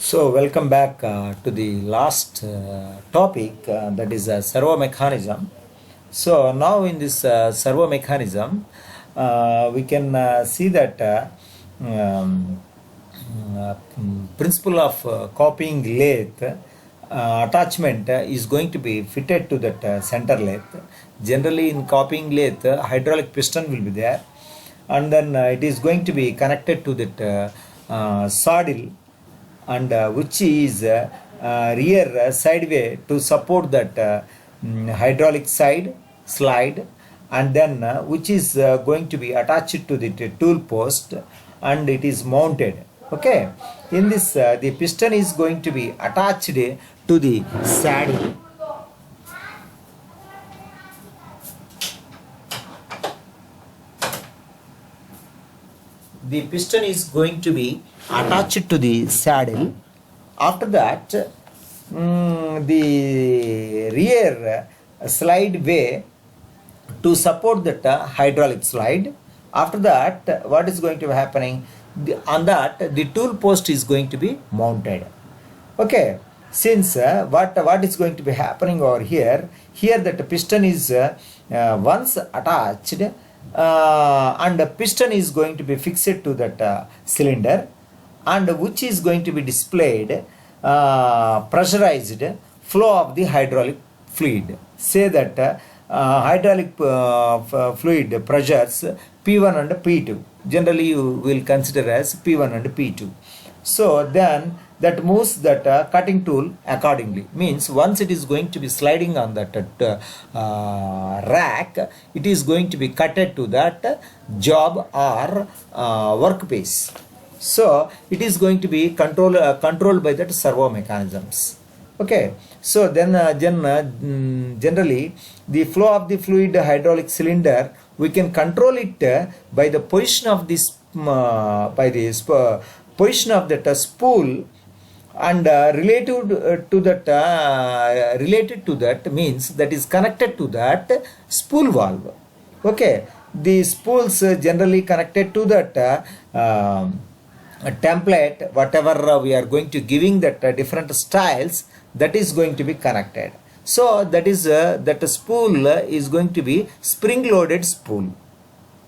So, welcome back to the last topic that is servo mechanism. So, now in this servo mechanism, we can see that um, principle of copying lathe attachment is going to be fitted to that center lathe. Generally, in copying lathe, hydraulic piston will be there, and then it is going to be connected to that saddle and which is rear sideway to support that hydraulic side slide, and then which is going to be attached to the tool post, and it is mounted. Okay, in this the piston is going to be attached to the saddle. The piston is going to be attached to the saddle. After that, the rear slide way to support that hydraulic slide. After that, what is going to be happening? On that, the tool post is going to be mounted. Okay, since what is going to be happening over here? Here that piston is once attached, and the piston is going to be fixed to that cylinder, and which is going to be displayed pressurized flow of the hydraulic fluid. Say that hydraulic fluid pressures P1 and P2. Generally, you will consider as P1 and P2. So then that moves that cutting tool accordingly. Means once it is going to be sliding on that rack, it is going to be cutted to that job or workpiece. So it is going to be controlled by that servo mechanisms. Okay, so then generally the flow of the fluid hydraulic cylinder, we can control it by the position of this position of that spool, and related to that means that is connected to that spool valve. Okay, the spools generally connected to that template, whatever we are going to giving that different styles, that is going to be connected. So that is that spool is going to be spring loaded spool.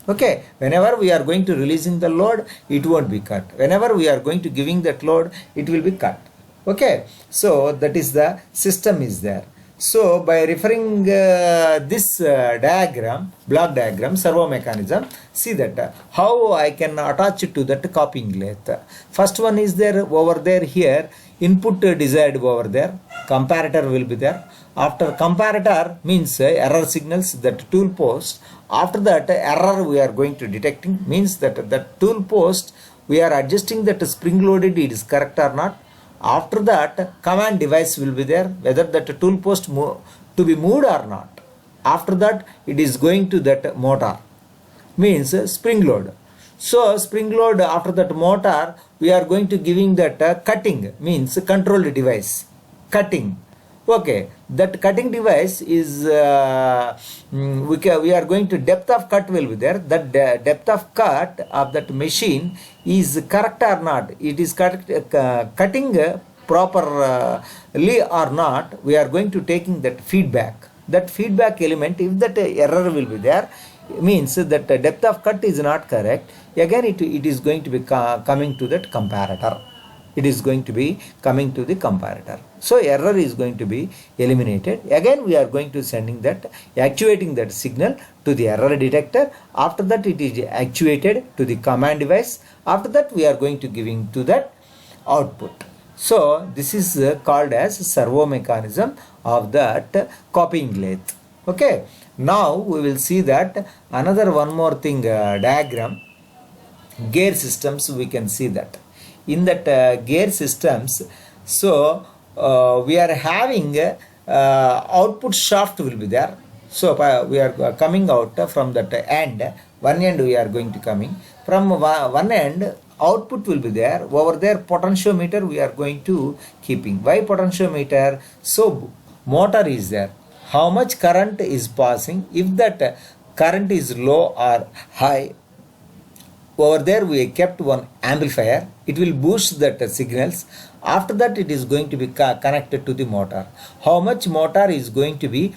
Okay, whenever we are going to releasing the load, it won't be cut. Whenever we are going to giving that load, it will be cut. Okay, so that is the system is there. So by referring this diagram, block diagram, servo mechanism, see that how I can attach it to that copying lathe. First one is there over there here, input desired over there, comparator will be there. After comparator means error signals that tool post. After that error we are going to detecting means that the tool post we are adjusting that spring loaded it is correct or not. After that command device will be there, whether that tool post to be moved or not. After that it is going to that motor, means spring load. So spring load, after that motor we are going to giving that cutting, means controlled device cutting. Okay, that cutting device is we are going to depth of cut will be there. That depth of cut of that machine is correct or not, it is correct, cutting properly or not, we are going to taking that feedback. That feedback element, if that error will be there, means that the depth of cut is not correct, again it is going to be coming to that comparator. It is going to be coming to the comparator. So error is going to be eliminated. Again we are going to sending that, actuating that signal to the error detector. After that it is actuated to the command device. After that we are going to giving to that output. So this is called as servo mechanism of that copying lathe. Okay, now we will see that another one more thing, diagram, gear systems. We can see that in that gear systems, so we are having output shaft will be there. So we are coming out from that end, one end we are going to coming from one end, output will be there. Over there potentiometer we are going to keeping. Why potentiometer? So motor is there, how much current is passing, if that current is low or high, over there we kept one amplifier. It will boost that signals. After that it is going to be connected to the motor. How much motor is going to be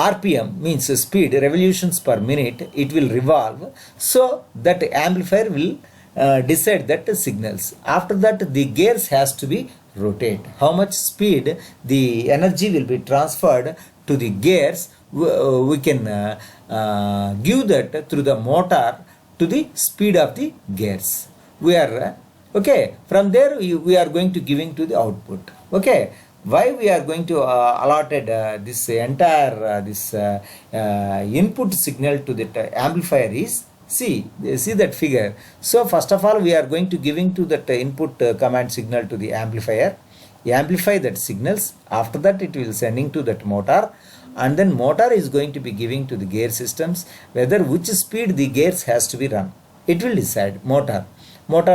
RPM means speed, revolutions per minute, it will revolve. So that amplifier will decide that signals. After that the gears has to be rotate. How much speed the energy will be transferred to the gears, we can give that through the motor to the speed of the gears. We are okay, from there we are going to giving to the output. Okay, why we are going to allotted this entire input signal to that amplifier is, see that figure. So first of all we are going to giving to that input command signal to the amplifier, amplify that signals. After that it will sending to that motor, and then motor is going to be giving to the gear systems whether which speed the gears has to be run. It will decide. Motor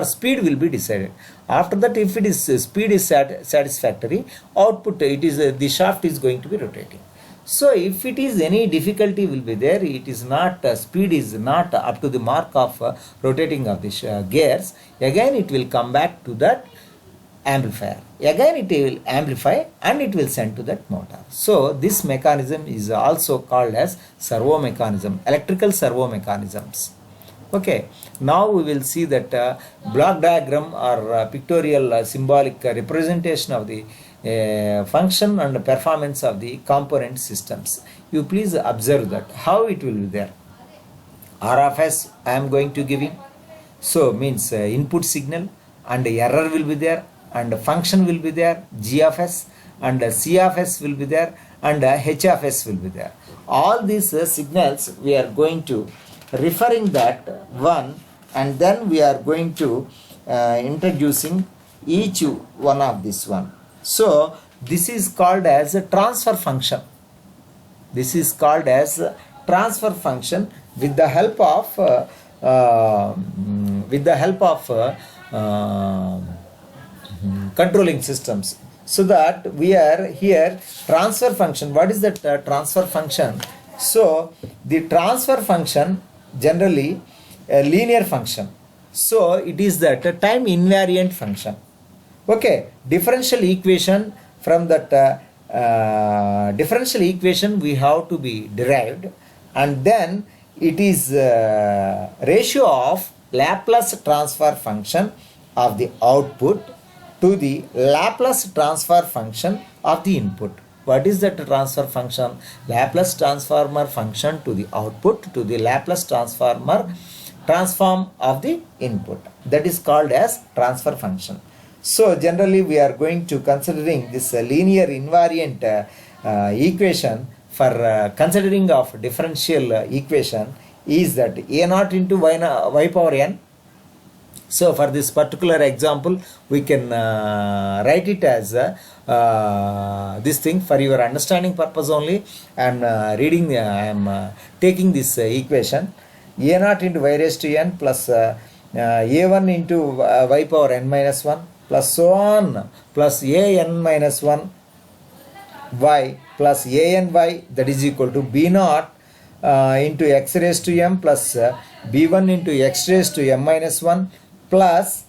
speed will be decided. After that, if it is speed is satisfactory, output it is the shaft is going to be rotating. So if it is any difficulty will be there, it is not speed is not up to the mark of rotating of the gears, again it will come back to that amplifier. Again it will amplify and it will send to that motor. So this mechanism is also called as servo mechanism, electrical servo mechanisms. Okay, now we will see that block diagram or pictorial symbolic representation of the function and performance of the component systems. You please observe that how it will be there. R of S I am going to give him. So means input signal, and error will be there, and function will be there, G of S, and C of S will be there, and H of S will be there. All these signals we are going to referring that one, and then we are going to introducing each one of this one. So this is called as a transfer function. This is called as transfer function with the help of controlling systems. So that we are here transfer function. What is that transfer function? So the transfer function generally a linear function. So it is that time invariant function. Okay, differential equation, from that differential equation we have to be derived, and then it is ratio of Laplace transfer function of the output to the Laplace transfer function of the input. What is that transfer function? Laplace transformer function to the output to the Laplace transform of the input. That is called as transfer function. So generally we are going to considering this linear invariant equation for considering of differential equation is that a naught into y power n. So for this particular example we can write it as this thing for your understanding purpose only. I am reading, I am taking this equation a naught into y raised to n plus a1 into y power n minus 1 plus so on plus a n minus 1 y plus a n y, that is equal to b naught into x raised to m plus b1 into x raised to m minus 1 plus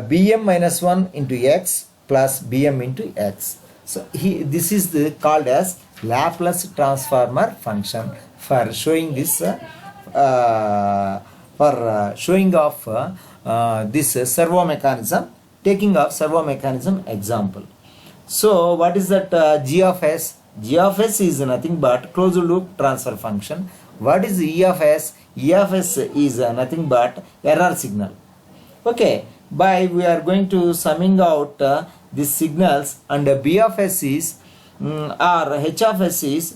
bm minus 1 into x plus bm into x. So this is called as Laplace transformer function for showing this showing of this servo mechanism, taking of servo mechanism example. So what is that G of S? G of S is nothing but closed loop transfer function. What is E of S? E of S is nothing but error signal. Okay, by we are going to summing out these signals, and B of S is or H of S is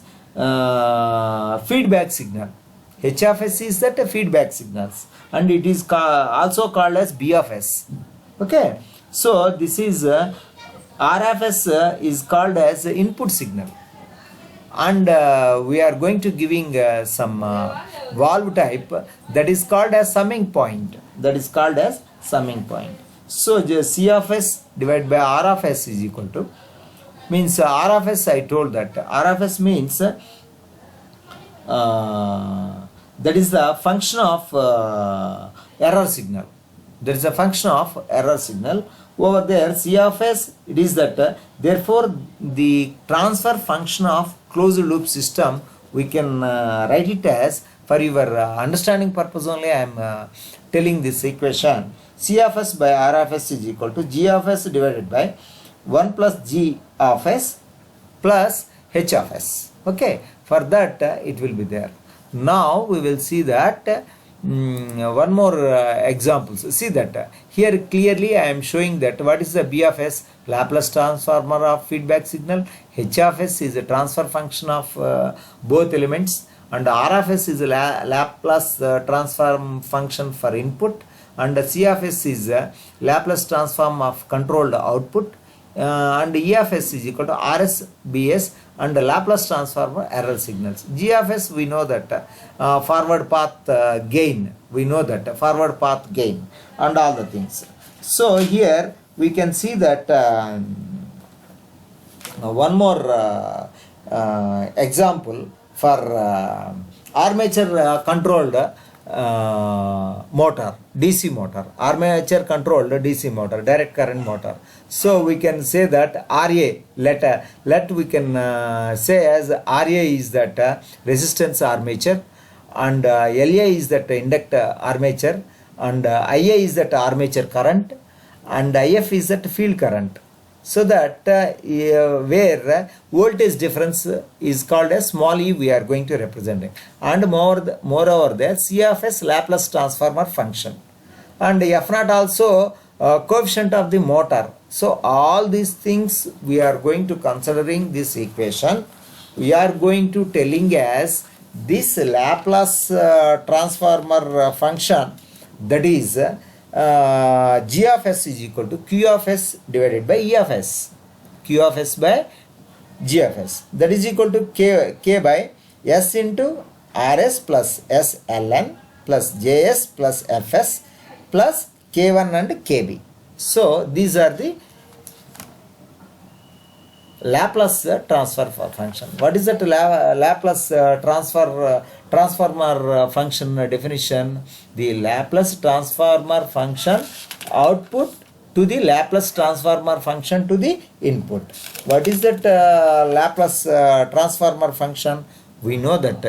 feedback signal. H of S is that feedback signals, and it is also called as B of S. Okay, so this is R of S is called as input signal, and we are going to giving some valve type that is called as summing point. That is called as summing point. So C of S divided by R of S is equal to, means R of S, I told that R of S means that is the function of error signal. There is a function of error signal. Over there, C of s, it is that therefore the transfer function of closed loop system, we can write it as, for your understanding purpose only I am telling this equation. C of s by R of s is equal to G of s divided by 1 plus G of s plus H of s. Okay, for that it will be there. Now we will see that one more examples. See that here clearly I am showing that what is the B of s, Laplace transformer of feedback signal. H of s is a transfer function of both elements, and R of s is a Laplace transform function for input, and C of s is a Laplace transform of controlled output, and E of s is equal to Rs Bs and the Laplace transform error signals. G of s, we know that forward path gain, we know that forward path gain and all the things. So here we can see that one more example for armature controlled motor, DC motor, armature controlled DC motor, direct current motor. So we can say that RA, let we can say as RA is that resistance armature, and LA is that inductor armature, and IA is that armature current, and IF is that field current. So that where voltage difference is called as small e, we are going to represent it. And moreover there, C of s Laplace transformer function, and F naught also coefficient of the motor. So all these things we are going to considering this equation. We are going to telling as this Laplace transformer function, that is G of s is equal to Q of s divided by E of s. Q of s by G of s, that is equal to K by S into Rs plus S ln plus Js plus Fs plus K1 and Kb. So these are the Laplace transfer function. What is that Laplace transformer function definition? The Laplace transformer function output to the Laplace transformer function to the input. What is that Laplace transformer function? We know that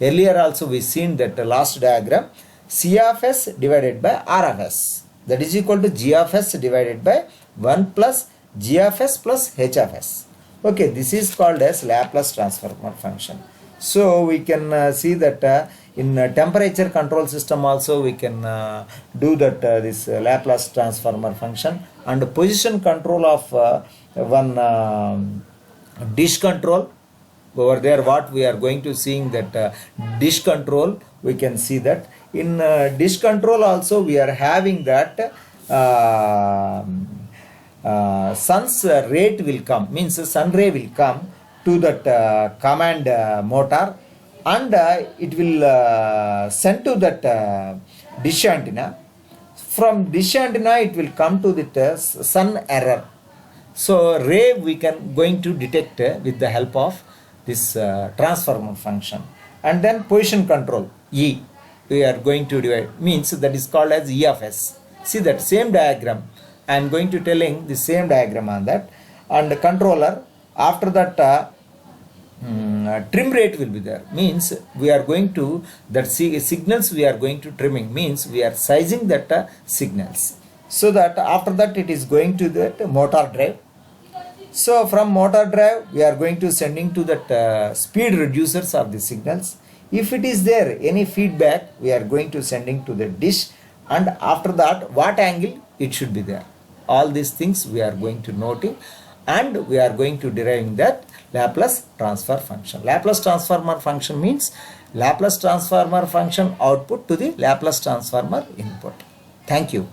earlier also we seen that last diagram, C of s divided by R of s, that is equal to G of s divided by 1 plus G of s plus H of s. Okay, this is called as Laplace transformer function. So we can see that in temperature control system also we can do that this Laplace transformer function, and position control of one dish control. Over there what we are going to seeing that dish control, we can see that in dish control also we are having that sun's rate will come, means sun ray will come to that command motor, and it will send to that dish antenna. From dish antenna it will come to the sun error. So ray we can going to detect with the help of this transformer function. And then position control E we are going to divide, means that is called as E of s. See that same diagram, I am going to telling the same diagram on that. And the controller, after that trim rate will be there, means we are going to that signals we are going to trimming, means we are sizing that signals, so that after that it is going to that motor drive. So from motor drive we are going to sending to that speed reducers of the signals. If it is there any feedback, we are going to sending to the dish, and after that what angle it should be there. All these things we are going to noting, and we are going to deriving that Laplace transfer function. Laplace transformer function means Laplace transformer function output to the Laplace transformer input. Thank you.